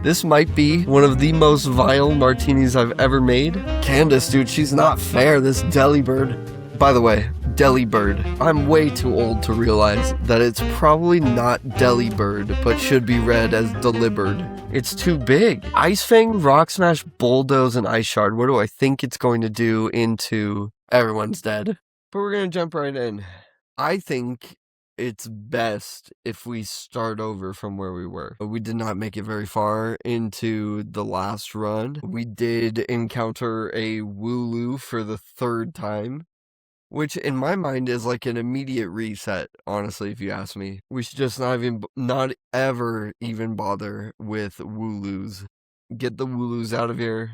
This might be one of the most vile martinis I've ever made. Candace, dude, she's not fair, this Delibird. By the way, Delibird. I'm way too old to realize that it's probably not Delibird, but should be read as Delibird. It's too big. Ice Fang, Rock Smash, Bulldoze, and Ice Shard. What do I think it's going to do into everyone's dead? But we're going to jump right in. I think it's best if we start over from where we were. We did not make it very far into the last run. We did encounter a Wooloo for the third time, which in my mind is like an immediate reset, honestly, if you ask me. We should just not ever even bother with Wooloos. Get the Wooloos out of here.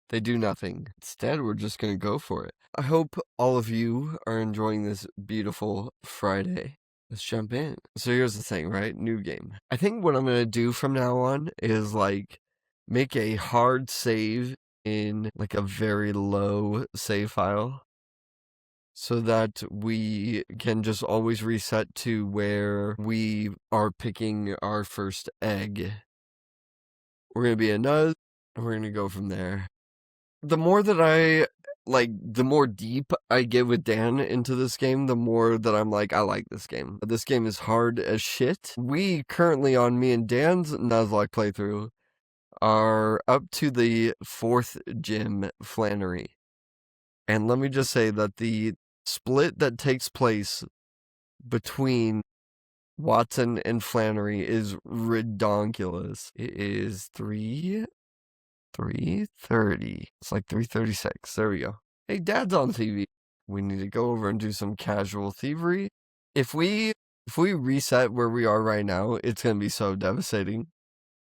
They do nothing. Instead, we're just going to go for it. I hope all of you are enjoying this beautiful Friday. Let's jump in. So here's the thing, right? New game. I think what I'm going to do from now on is like make a hard save in like a very low save file, so that we can just always reset to where we are picking our first egg. We're going to be a Nuz, and we're going to go from there. The more that the more deep I get with Dan into this game, the more that I'm like, I like this game. This game is hard as shit. We currently, on me and Dan's Nuzlocke playthrough, are up to the 4th gym, Flannery. And let me just say that the split that takes place between Watson and Flannery is redonkulous. It is 3:30. It's like 3:36. There we go. Hey, Dad's on TV. We need to go over and do some casual thievery. If we reset where we are right now, it's gonna be so devastating,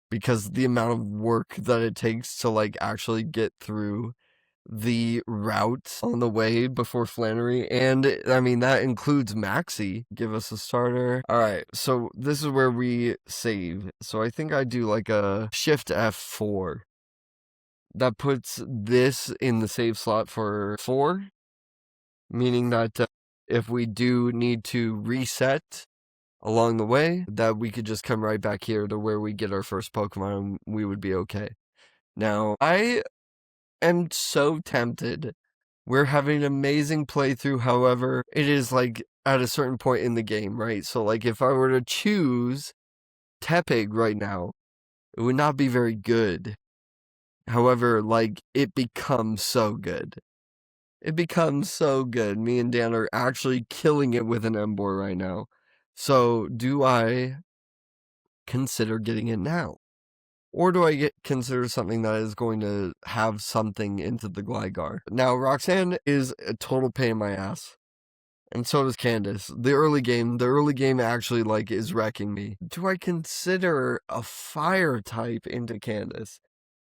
because the amount of work that it takes to like actually get through the route on the way before Flannery, and I mean that includes Maxie. Give us a starter. Alright, so this is where we save. So I think I do like a Shift F4. That puts this in the save slot for 4, meaning that if we do need to reset along the way, that we could just come right back here to where we get our first Pokemon and we would be okay. Now, I am so tempted. We're having an amazing playthrough, however, it is like at a certain point in the game, right? So like if I were to choose Tepig right now, it would not be very good. However, like it becomes so good. It becomes so good. Me and Dan are actually killing it with an Emboar right now. So do I consider getting it now? Or do I consider something that is going to have something into the Gligar? Now, Roxanne is a total pain in my ass. And so does Candace. The early game actually, like, is wrecking me. Do I consider a fire type into Candace?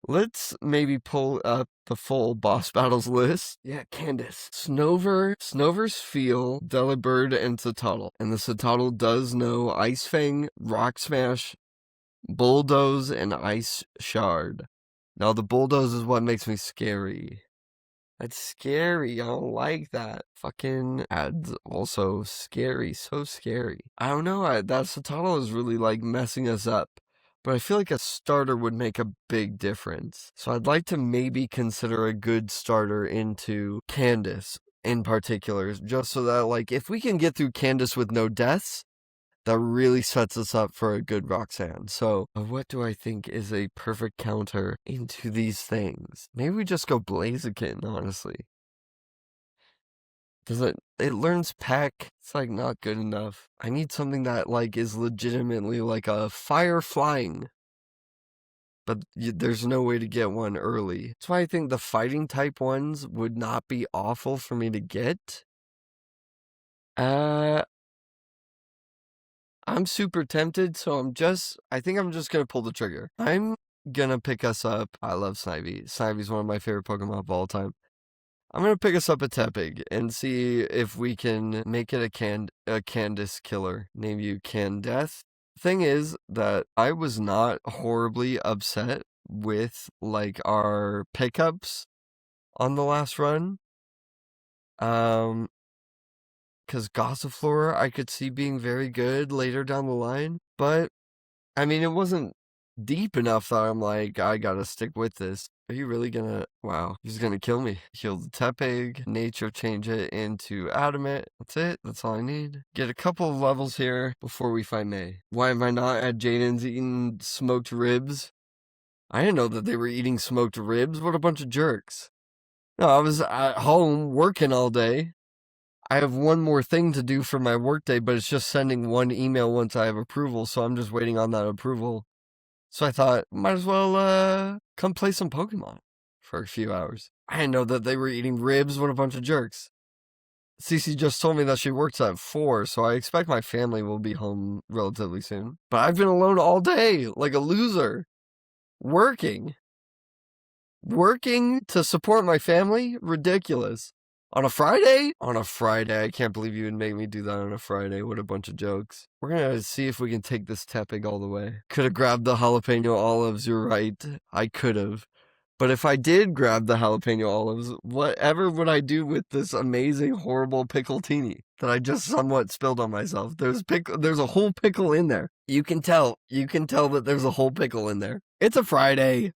Let's maybe pull up the full boss battles list. Yeah, Candace. Snover's Feel, Delibird, and Cetoddle. And the Cetoddle does know Ice Fang, Rock Smash, Bulldoze, and Ice Shard. Now, the Bulldoze is what makes me scary. That's scary. I don't like that. Fucking ads also scary. So scary. I don't know. That Cetoddle is really, like, messing us up. But I feel like a starter would make a big difference. So I'd like to maybe consider a good starter into Candace in particular. Just so that, like, if we can get through Candace with no deaths, that really sets us up for a good Roxanne. So, what do I think is a perfect counter into these things? Maybe we just go Blaziken, honestly. It learns Peck. It's like not good enough. I need something that like is legitimately like a fire flying. But there's no way to get one early. That's why I think the fighting type ones would not be awful for me to get. I'm super tempted, so I think I'm just gonna pull the trigger. I'm gonna pick us up. I love Snivy. Snivy's one of my favorite Pokemon of all time. I'm gonna pick us up a Tepig and see if we can make it a Candace killer. Name you Candeath. Thing is that I was not horribly upset with like our pickups on the last run. Because Gossiflora I could see being very good later down the line, but I mean it wasn't deep enough that I'm like, I gotta stick with this. Are you really gonna? Wow, he's gonna kill me. Heal the Tepig, nature change it into adamant. That's it. That's all I need. Get a couple of levels here before we fight May. Why am I not at Jaden's eating smoked ribs? I didn't know that they were eating smoked ribs. What a bunch of jerks. No, I was at home working all day. I have one more thing to do for my workday, but it's just sending one email once I have approval, so I'm just waiting on that approval. So I thought, might as well come play some Pokemon for a few hours. I didn't know that they were eating ribs. What a bunch of jerks. Cece just told me that she works at 4, so I expect my family will be home relatively soon. But I've been alone all day, like a loser. Working to support my family? Ridiculous. On a Friday? On a Friday. I can't believe you would make me do that on a Friday. What a bunch of jokes. We're gonna see if we can take this Tepig all the way. Could have grabbed the jalapeno olives, you're right. I could have. But if I did grab the jalapeno olives, whatever would I do with this amazing, horrible pickletini that I just somewhat spilled on myself? There's a whole pickle in there. You can tell that there's a whole pickle in there. It's a Friday.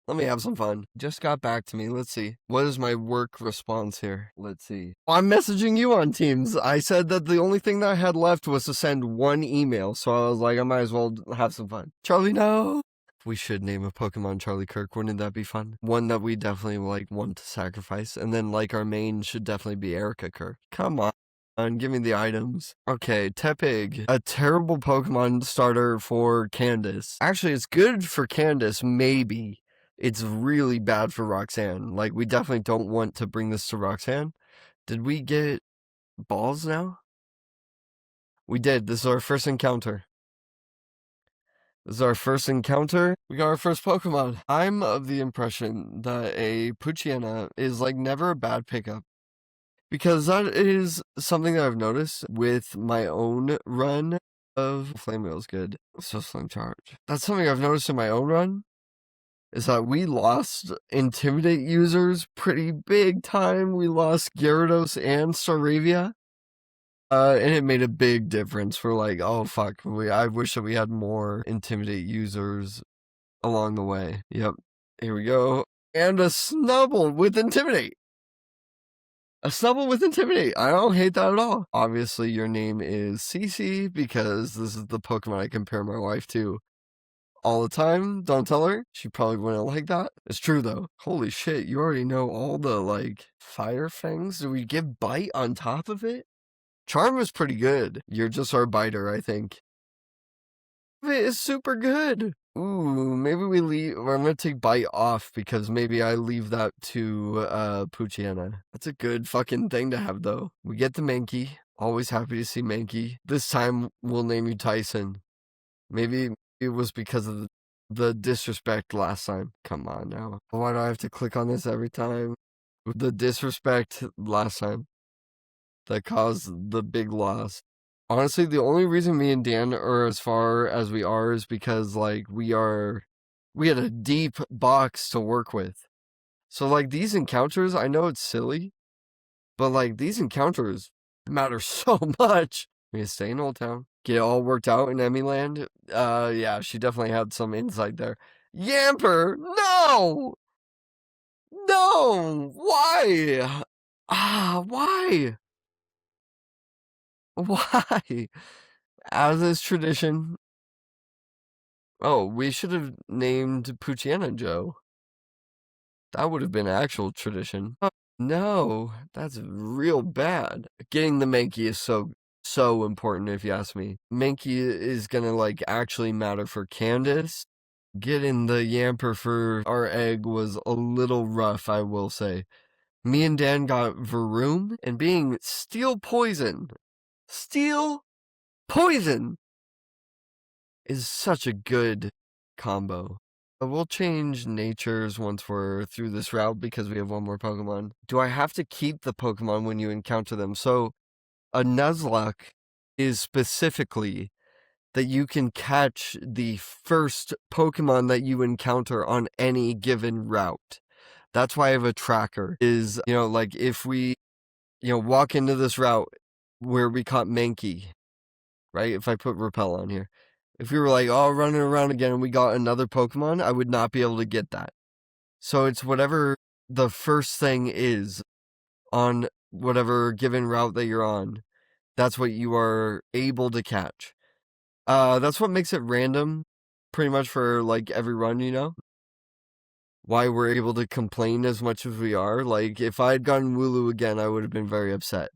Let me have some fun. Just got back to me. Let's see. What is my work response here? Let's see. I'm messaging you on Teams. I said that the only thing that I had left was to send one email. So I was like, I might as well have some fun. Charlie, no. We should name a Pokemon Charlie Kirk. Wouldn't that be fun? One that we definitely want to sacrifice. And then our main should definitely be Erica Kirk. Come on. Give me the items. Okay, Tepig. A terrible Pokemon starter for Candace. Actually, it's good for Candace, maybe. It's really bad for Roxanne. We definitely don't want to bring this to Roxanne. Did we get balls now? We did. This is our first encounter. We got our first Pokemon. I'm of the impression that a Poochyena is never a bad pickup. Because that is something that I've noticed with my own run of Flame Wheel's good. So Sling Charge. That's something I've noticed in my own run. Is that we lost Intimidate users pretty big time. We lost Gyarados and Staravia. And it made a big difference. We're oh fuck, I wish that we had more Intimidate users along the way. Yep, here we go. And a Snubble with Intimidate. I don't hate that at all. Obviously, your name is Cece because this is the Pokemon I compare my wife to all the time. Don't tell her. She probably wouldn't like that. It's true, though. Holy shit, you already know all the, fire fangs? Do we give Bite on top of it? Charm was pretty good. You're just our biter, I think. It is super good. Ooh, maybe we leave. I'm gonna take Bite off because maybe I leave that to Poochyena. That's a good fucking thing to have, though. We get the Mankey. Always happy to see Mankey. This time we'll name you Tyson. Maybe it was because of the disrespect last time. Come on now. Why do I have to click on this every time? The disrespect last time that caused the big loss. Honestly, the only reason me and Dan are as far as we are is because, we had a deep box to work with. So, these encounters, I know it's silly, but, these encounters matter so much. We gonna stay in Old Town, get it all worked out in Emmyland. Yeah, she definitely had some insight there. Yamper, no! No! Why? Why? Why? As is tradition. Oh, we should have named Poochyena Joe. That would have been actual tradition. Oh, no, that's real bad. Getting the Mankey is so important, if you ask me. Mankey is gonna, actually matter for Candace. Getting the Yamper for our egg was a little rough, I will say. Me and Dan got Varoom, and being Steel Poison is such a good combo. We'll change natures once we're through this route because we have one more Pokemon. Do I have to keep the Pokemon when you encounter them? So, a Nuzlocke is specifically that you can catch the first Pokemon that you encounter on any given route. That's why I have a tracker. Is, if we, walk into this route where we caught Mankey, right? If I put Repel on here, If we were like, oh, running around again and we got another Pokemon, I would not be able to get that. So it's whatever the first thing is on whatever given route that you're on. That's what you are able to catch. That's what makes it random, pretty much for like every run, you know? Why we're able to complain as much as we are. Like, if I had gotten Wooloo again, I would have been very upset.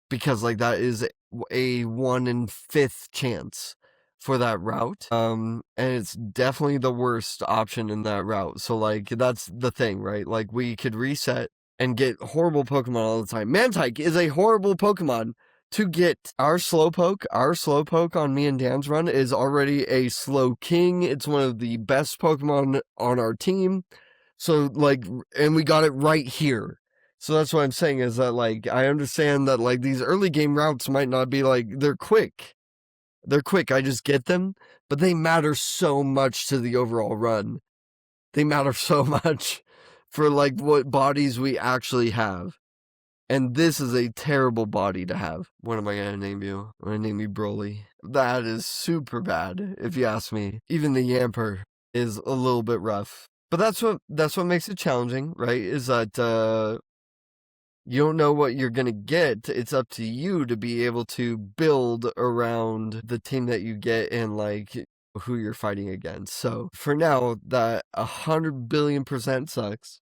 Because, like, that is a 1 in 5th chance for that route. And it's definitely the worst option in that route. So, like, that's the thing, right? Like, we could reset and get horrible Pokemon all the time. Mantike is a horrible Pokemon to get. Our Slowpoke on me and Dan's run is already a Slow King. It's one of the best Pokemon on our team. So, like, and we got it right here. So that's what I'm saying is that, like, I understand that, like, these early game routes might not be, like, they're quick. They're quick, I just get them. But they matter so much to the overall run. They matter so much for, like, what bodies we actually have. And this is a terrible body to have. What am I going to name you? I'm going to name you Broly. That is super bad, if you ask me. Even the Yamper is a little bit rough. But that's what makes it challenging, right? Is that you don't know what you're gonna get. It's up to you to be able to build around the team that you get and like who you're fighting against. So for now, that 100 billion% sucks.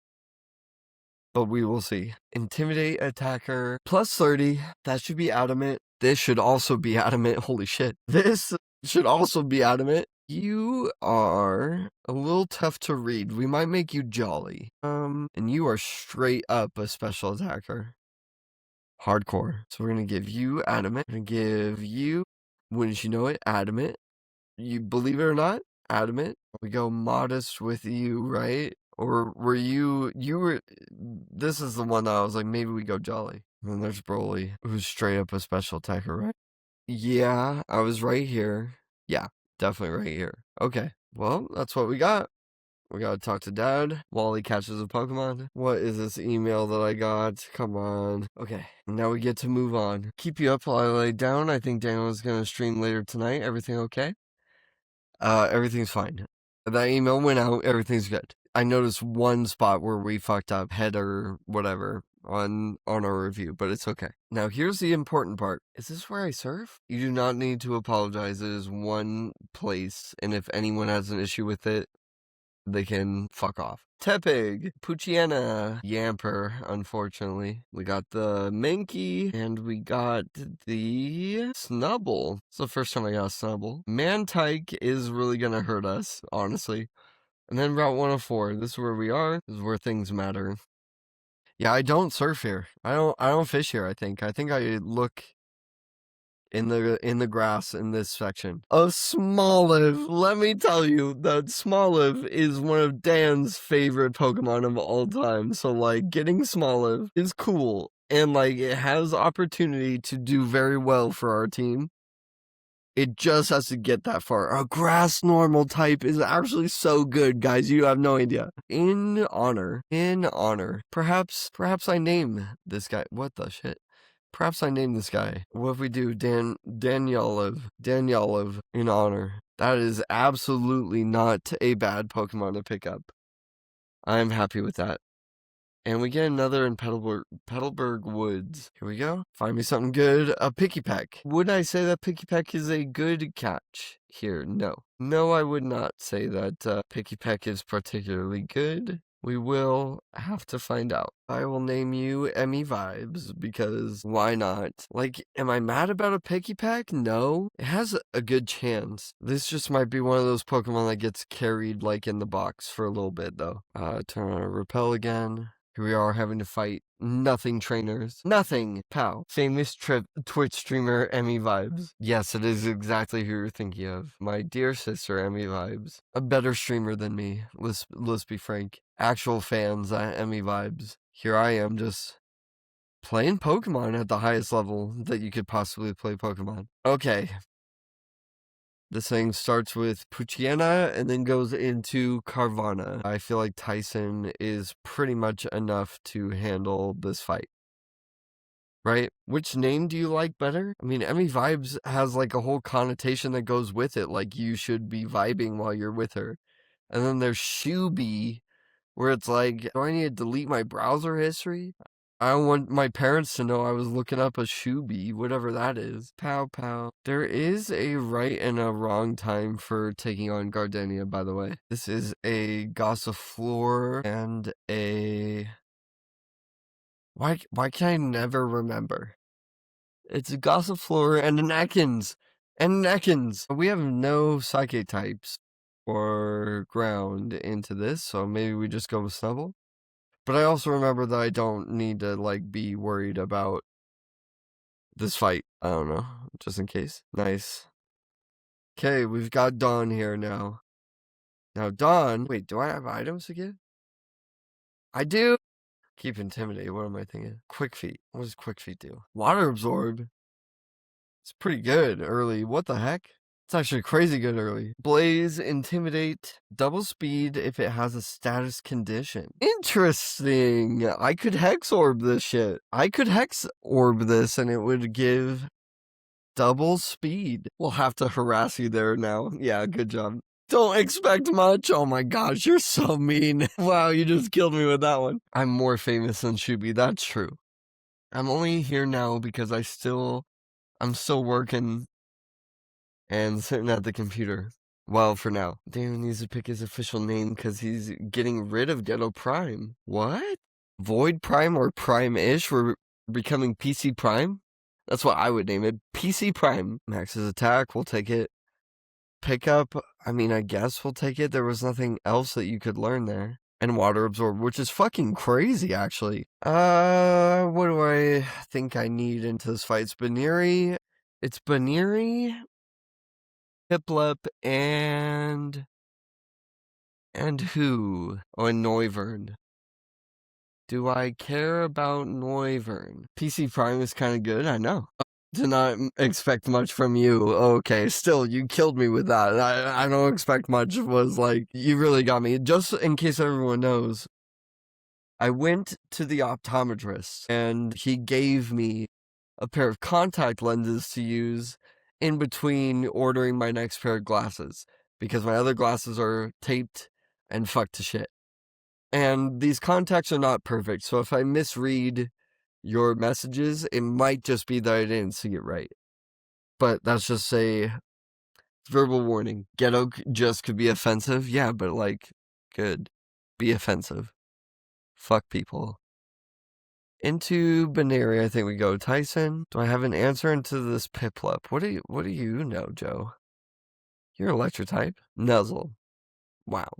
But we will see. Intimidate attacker plus 30. That should be adamant. This should also be adamant. Holy shit. This should also be adamant. You are a little tough to read. We might make you jolly. And you are straight up a special attacker. Hardcore. So we're gonna give you adamant. We're gonna give you, wouldn't you know it, adamant. You believe it or not, adamant. We go modest with you, right? Or were you were, this is the one that I was like, maybe we go jolly. And then there's Broly, who's straight up a special attacker, right? Yeah, I was right here. Yeah, definitely right here. Okay, well, that's what we got. We gotta talk to Dad while he catches a Pokemon. What is this email that I got? Come on. Okay, now we get to move on. Keep you up while I lay down. I think Daniel's gonna stream later tonight. Everything okay? Everything's fine. That email went out. Everything's good. I noticed one spot where we fucked up, header, whatever, on our review, but it's okay. Now, here's the important part. Is this where I surf? You do not need to apologize. It is one place, and if anyone has an issue with it, they can fuck off. Tepig, Poochyena, Yamper, unfortunately. We got the Mankey, and we got the Snubble. It's the first time I got a Snubble. Mantike is really gonna hurt us, honestly. And then Route 104, this is where we are. This is where things matter. Yeah, I don't surf here. I don't fish here, I think. I think I look in the grass in this section. A Smoliv. Let me tell you that Smoliv is one of Dan's favorite Pokemon of all time. So like getting Smoliv is cool. And like it has opportunity to do very well for our team. It just has to get that far. A grass normal type is actually so good, guys. You have no idea. In honor. Perhaps I name this guy. What the shit? Perhaps I name this guy. What if we do Danyalev in honor? That is absolutely not a bad Pokemon to pick up. I'm happy with that. And we get another in Petalburg Woods. Here we go. Find me something good. A Pikipek. Would I say that Pikipek is a good catch here? No. No, I would not say that Pikipek is particularly good. We will have to find out. I will name you Emmy Vibes, because why not? Like, am I mad about a Pikipek? No. It has a good chance. This just might be one of those Pokemon that gets carried, like, in the box for a little bit, though. Turn on Repel again. Here we are having to fight nothing trainers. Nothing, pal. Famous Twitch streamer Emmy Vibes. Yes, it is exactly who you're thinking of. My dear sister Emmy Vibes. A better streamer than me. Let's be frank. Actual fans at Emmy Vibes. Here I am just playing Pokemon at the highest level that you could possibly play Pokemon. Okay. This thing starts with Poochyena and then goes into Carvana. I feel like Tyson is pretty much enough to handle this fight. right? Which name do you like better? I mean, Emmy Vibes has like a whole connotation that goes with it, like you should be vibing while you're with her. And then there's Shooby, where it's like, do I need to delete my browser history? I don't want my parents to know I was looking up a Shooby, whatever that is. Pow pow. There is a right and a wrong time for taking on Gardenia, by the way. This is a Gossifleur and a... Why can I never remember? It's a Gossifleur and an Ekans. And an Ekans. We have no Psychic types or ground into this, so maybe we just go with Snubble. But I also remember that I don't need to, like, be worried about this fight. I don't know, just in case. Nice. Okay, we've got Dawn here now. Now, Dawn... Wait, do I have items to give? I do! Keep Intimidate, what am I thinking? Quick Feet. What does Quick Feet do? Water Absorb. It's pretty good early. What the heck? It's actually crazy good early. Blaze, Intimidate, double speed if it has a status condition. Interesting. I could Hex Orb this shit. I could Hex Orb this and it would give double speed. We'll have to harass you there now. Yeah, good job. Don't expect much. Oh my gosh, you're so mean. Wow, you just killed me with that one. I'm more famous than Shuby. That's true. I'm only here now because I'm still working and sitting at the computer. Well, for now. Damon needs to pick his official name because he's getting rid of Ghetto Prime. What? Void Prime or Prime-ish? We're becoming PC Prime? That's what I would name it. PC Prime. Max's attack, we'll take it. Pickup, I mean, I guess we'll take it. There was nothing else that you could learn there. And Water Absorb, which is fucking crazy, actually. What do I think I need into this fight? It's Baneri, Piplup, and who? Oh, and Noivern. Do I care about Noivern? PC Prime is kind of good, I know. Did not expect much from you. Okay, still, you killed me with that. I don't expect much. Was like, you really got me. Just in case everyone knows, I went to the optometrist, and he gave me a pair of contact lenses to use in between ordering my next pair of glasses, because my other glasses are taped and fucked to shit. And these contacts are not perfect, so if I misread your messages, it might just be that I didn't see it right. But that's just a verbal warning. Ghetto just could be offensive. Yeah, but like, good. Be offensive. Fuck people. Into Baneri, I think we go. Tyson, do I have an answer into this Piplup? What do you know, Joe? You're electric type? Nuzzle. Wow.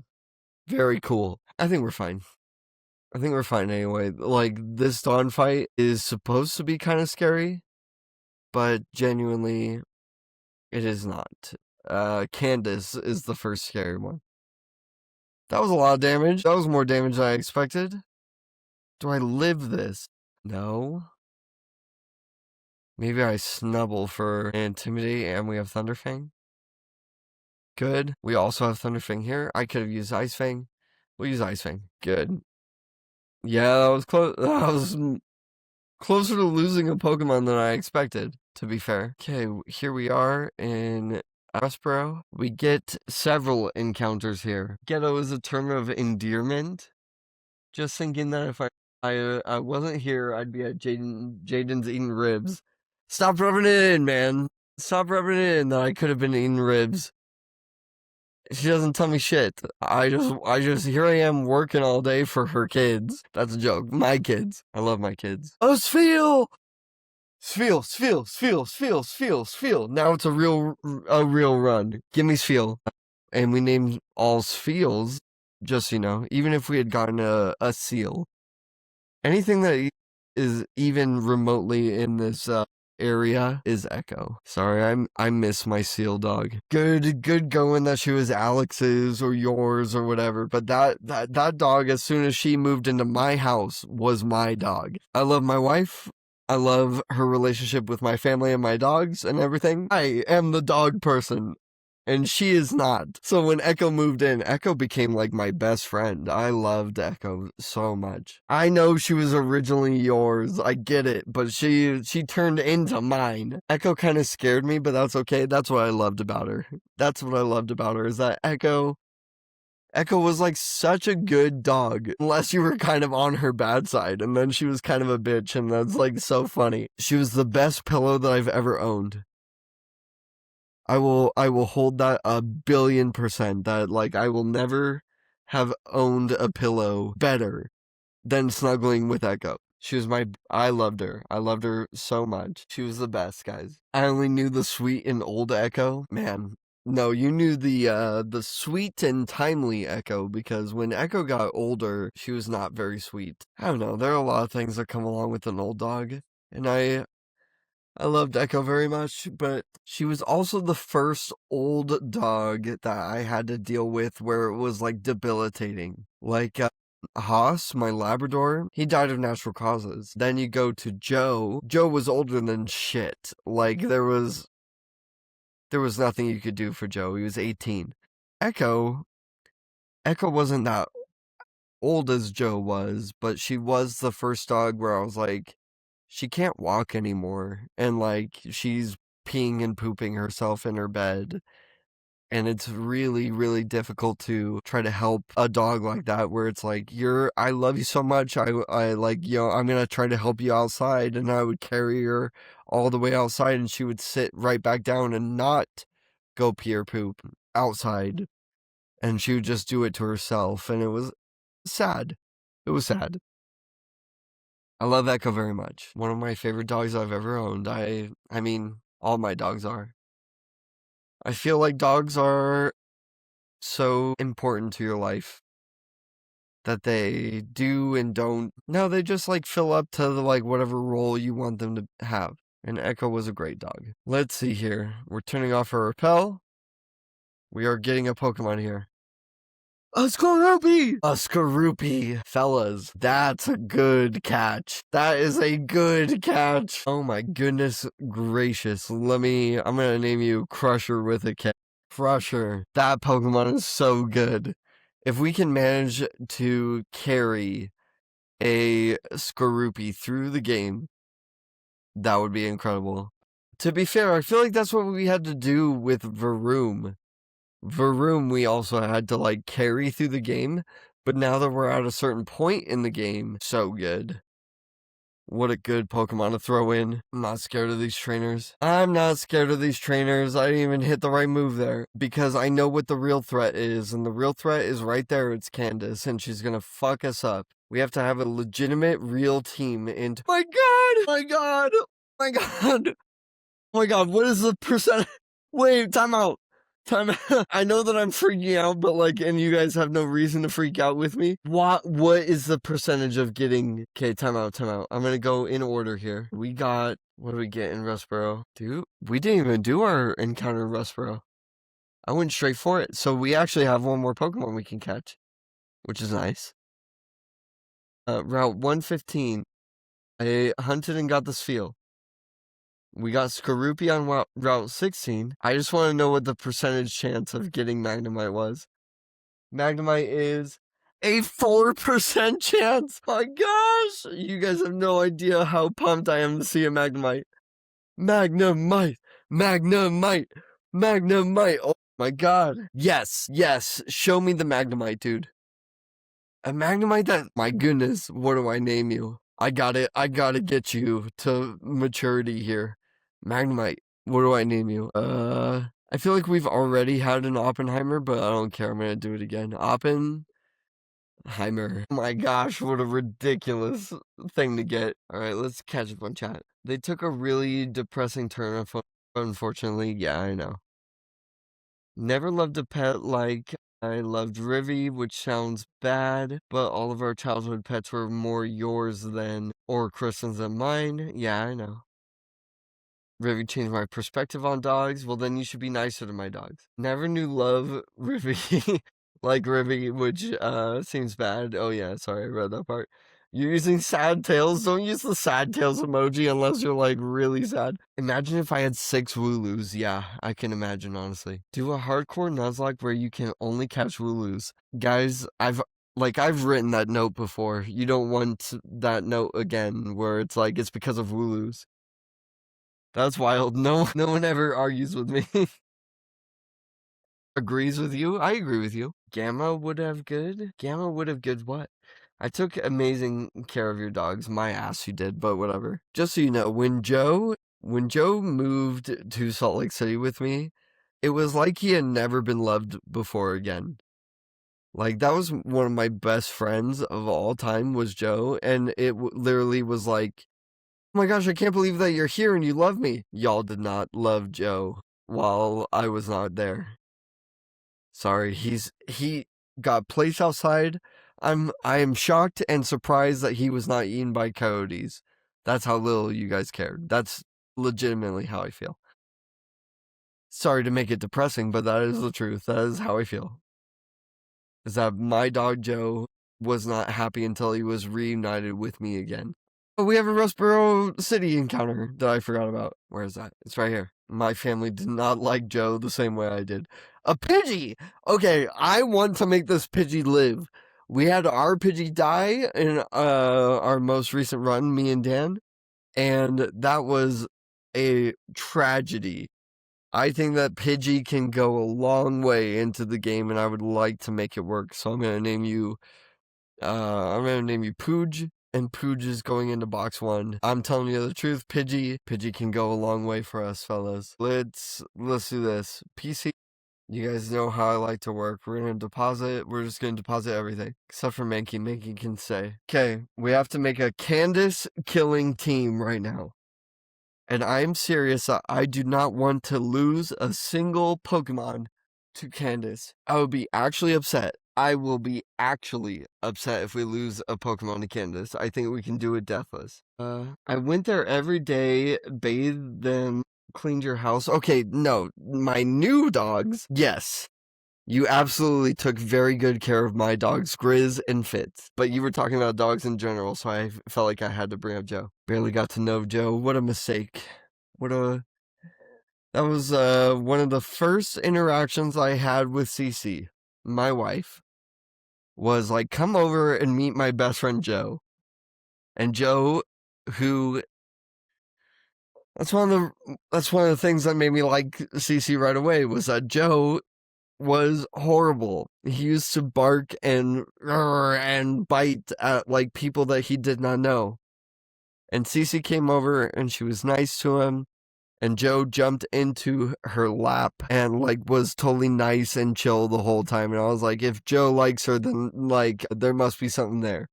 Very cool. I think we're fine. I think we're fine anyway. Like, this Dawn fight is supposed to be kind of scary, but genuinely, it is not. Candace is the first scary one. That was a lot of damage. That was more damage than I expected. Do I live this? No. Maybe I snubble for Intimidate and we have Thunderfang. Good. We also have Thunderfang here. I could have used Ice Fang. We'll use Ice Fang. Good. Yeah, that was close. That was closer to losing a Pokemon than I expected, to be fair. Okay, here we are in Aspro. We get several encounters here. Ghetto is a term of endearment. Just thinking that if I wasn't here, I'd be at Jaden's eating ribs. Stop rubbing it in, man. Stop rubbing it in that I could have been eating ribs. She doesn't tell me shit. I just, here I am working all day for her kids. That's a joke. My kids. I love my kids. Oh, Spheal! Spheal. Now it's a real run. Give me Spheal. And we named all Spheals, just so you know, even if we had gotten a Seal. Anything that is even remotely in this area is Echo. Sorry, I miss my Seal dog. Good going that she was Alex's or yours or whatever, but that dog, as soon as she moved into my house, was my dog. I love my wife. I love her relationship with my family and my dogs and everything. I am the dog person. and she is not. So when Echo moved in, Echo became like my best friend. I loved Echo so much. I know she was originally yours. I get it, but she turned into mine. Echo kind of scared me, but that's okay. That's what I loved about her. That's what I loved about her, is that Echo was like such a good dog, unless you were kind of on her bad side, and then she was kind of a bitch, and that's like so funny. She was the best pillow that I've ever owned. I will hold that 1,000,000,000%, that like I will never have owned a pillow better than snuggling with Echo. She was I loved her. I loved her so much. She was the best, guys. I only knew the sweet and old Echo. Man, no, you knew the sweet and timely Echo, because when Echo got older, she was not very sweet. I don't know, there are a lot of things that come along with an old dog, and I loved Echo very much, but she was also the first old dog that I had to deal with where it was like debilitating. Like Haas, my Labrador, he died of natural causes. Then you go to Joe. Joe was older than shit. Like there was nothing you could do for Joe. He was 18. Echo wasn't that old as Joe was, but she was the first dog where I was like, she can't walk anymore, and like she's peeing and pooping herself in her bed, and it's really, really difficult to try to help a dog like that, where it's like, I love you so much, I like, I'm gonna try to help you outside, and I would carry her all the way outside, and she would sit right back down and not go pee or poop outside, and she would just do it to herself, and it was sad. It was sad. I love Echo very much. One of my favorite dogs I've ever owned. I mean, all my dogs are. I feel like dogs are so important to your life that they do and don't. No, they just like fill up to the, like whatever role you want them to have. And Echo was a great dog. Let's see here. We're turning off our repel. We are getting a Pokemon here. A Skorupi! A Skorupi! Fellas, that's a good catch. That is a good catch. Oh my goodness gracious. I'm gonna name you Crusher with a K. Crusher. That Pokemon is so good. If we can manage to carry a Skorupi through the game, that would be incredible. To be fair, I feel like that's what we had to do with Varoom. Varoom we also had to like carry through the game, but now that we're at a certain point in the game, so good. What a good Pokemon to throw in. I'm not scared of these trainers. I'm not scared of these trainers. I didn't even hit the right move there, because I know what the real threat is, and the real threat is right there. It's Candace, and she's gonna fuck us up. We have to have a legitimate, real team. And my god! My god! My god! Oh my god, what is the percent? Wait, time out. I know that I'm freaking out, but like, and you guys have no reason to freak out with me. What is the percentage of getting? Okay, time out. I'm gonna go in order here. We got, what do we get in Rustboro? Dude, we didn't even do our encounter in Rustboro. I went straight for it. So we actually have one more Pokemon we can catch, which is nice. Route 115. I hunted and got the Spheal. We got Skorupi on Route 16. I just want to know what the percentage chance of getting Magnemite was. Magnemite is a 4% chance. My gosh, you guys have no idea how pumped I am to see a Magnemite. Magnemite. Oh my god. Yes. Show me the Magnemite, dude. A Magnemite that, my goodness, what do I name you? I gotta get you to maturity here. Magnemite, what do I name you? I feel like we've already had an Oppenheimer, but I don't care. I'm gonna do it again. Oppenheimer. Oh my gosh, what a ridiculous thing to get. Alright, let's catch up on chat. They took a really depressing turn, unfortunately. Yeah, I know. Never loved a pet like I loved Rivy, which sounds bad, but all of our childhood pets were more yours than, or Kristen's than mine. Yeah, I know. Rivy changed my perspective on dogs. Well, then you should be nicer to my dogs. Never knew love Rivy like Rivy, which seems bad. Oh yeah, sorry, I read that part. You're using sad tails? Don't use the sad tails emoji unless you're like really sad. Imagine if I had 6 Wooloos. Yeah, I can imagine, honestly. Do a hardcore Nuzlocke where you can only catch Wooloos. Guys, I've written that note before. You don't want that note again where it's like it's because of Wooloos. That's wild. No one ever argues with me. Agrees with you? I agree with you. Gamma would have good? Gamma would have good what? I took amazing care of your dogs. My ass you did, but whatever. Just so you know, when Joe moved to Salt Lake City with me, it was like he had never been loved before again. Like, that was one of my best friends of all time was Joe, and it literally was like, oh my gosh, I can't believe that you're here and you love me. Y'all did not love Joe while I was not there. Sorry, he got placed outside. I am shocked and surprised that he was not eaten by coyotes. That's how little you guys cared. That's legitimately how I feel. Sorry to make it depressing, but that is the truth. That is how I feel. Is that my dog Joe was not happy until he was reunited with me again. Oh, we have a Rustboro City encounter that I forgot about. Where is that? It's right here. My family did not like Joe the same way I did. A Pidgey! Okay, I want to make this Pidgey live. We had our Pidgey die in our most recent run, me and Dan, and that was a tragedy. I think that Pidgey can go a long way into the game, and I would like to make it work. So I'm gonna name you Pooj, and Pooj is going into box 1. I'm telling you the truth, Pidgey can go a long way for us, fellas. Let's do this. PC, you guys know how I like to work. We're just gonna deposit everything. Except for Mankey. Mankey can stay. Okay, we have to make a Candace killing team right now. And I'm serious, I do not want to lose a single Pokemon to Candace. I would be actually upset. I will be actually upset if we lose a Pokemon to Candace. I think we can do it Deathless. I went there every day, bathed them, cleaned your house. Okay, no, my new dogs, yes. You absolutely took very good care of my dogs, Grizz and Fitz. But you were talking about dogs in general, so I felt like I had to bring up Joe. Barely got to know Joe. What a mistake. That was one of the first interactions I had with Cece, my wife, was like, come over and meet my best friend Joe. And Joe, who... That's one of the things that made me like Cece right away, was that Joe was horrible. He used to bark and bite at like people that he did not know. And Cece came over and she was nice to him, and Joe jumped into her lap and like was totally nice and chill the whole time. And I was like, if Joe likes her, then like there must be something there.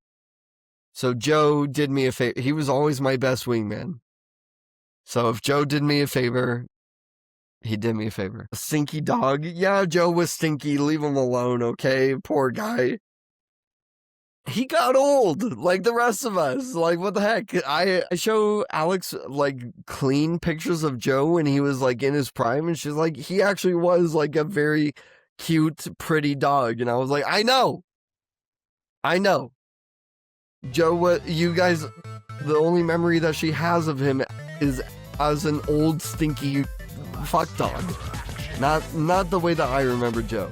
So Joe did me a favor. He was always my best wingman. So if Joe did me a favor, he did me a favor. A stinky dog? Yeah, Joe was stinky. Leave him alone, okay? Poor guy. He got old, like the rest of us. Like, what the heck? I show Alex, like, clean pictures of Joe when he was, like, in his prime, and she's like, he actually was, like, a very cute, pretty dog. And I was like, I know. Joe, what you guys, the only memory that she has of him is as an old, stinky fuck dog. Not the way that I remember Joe.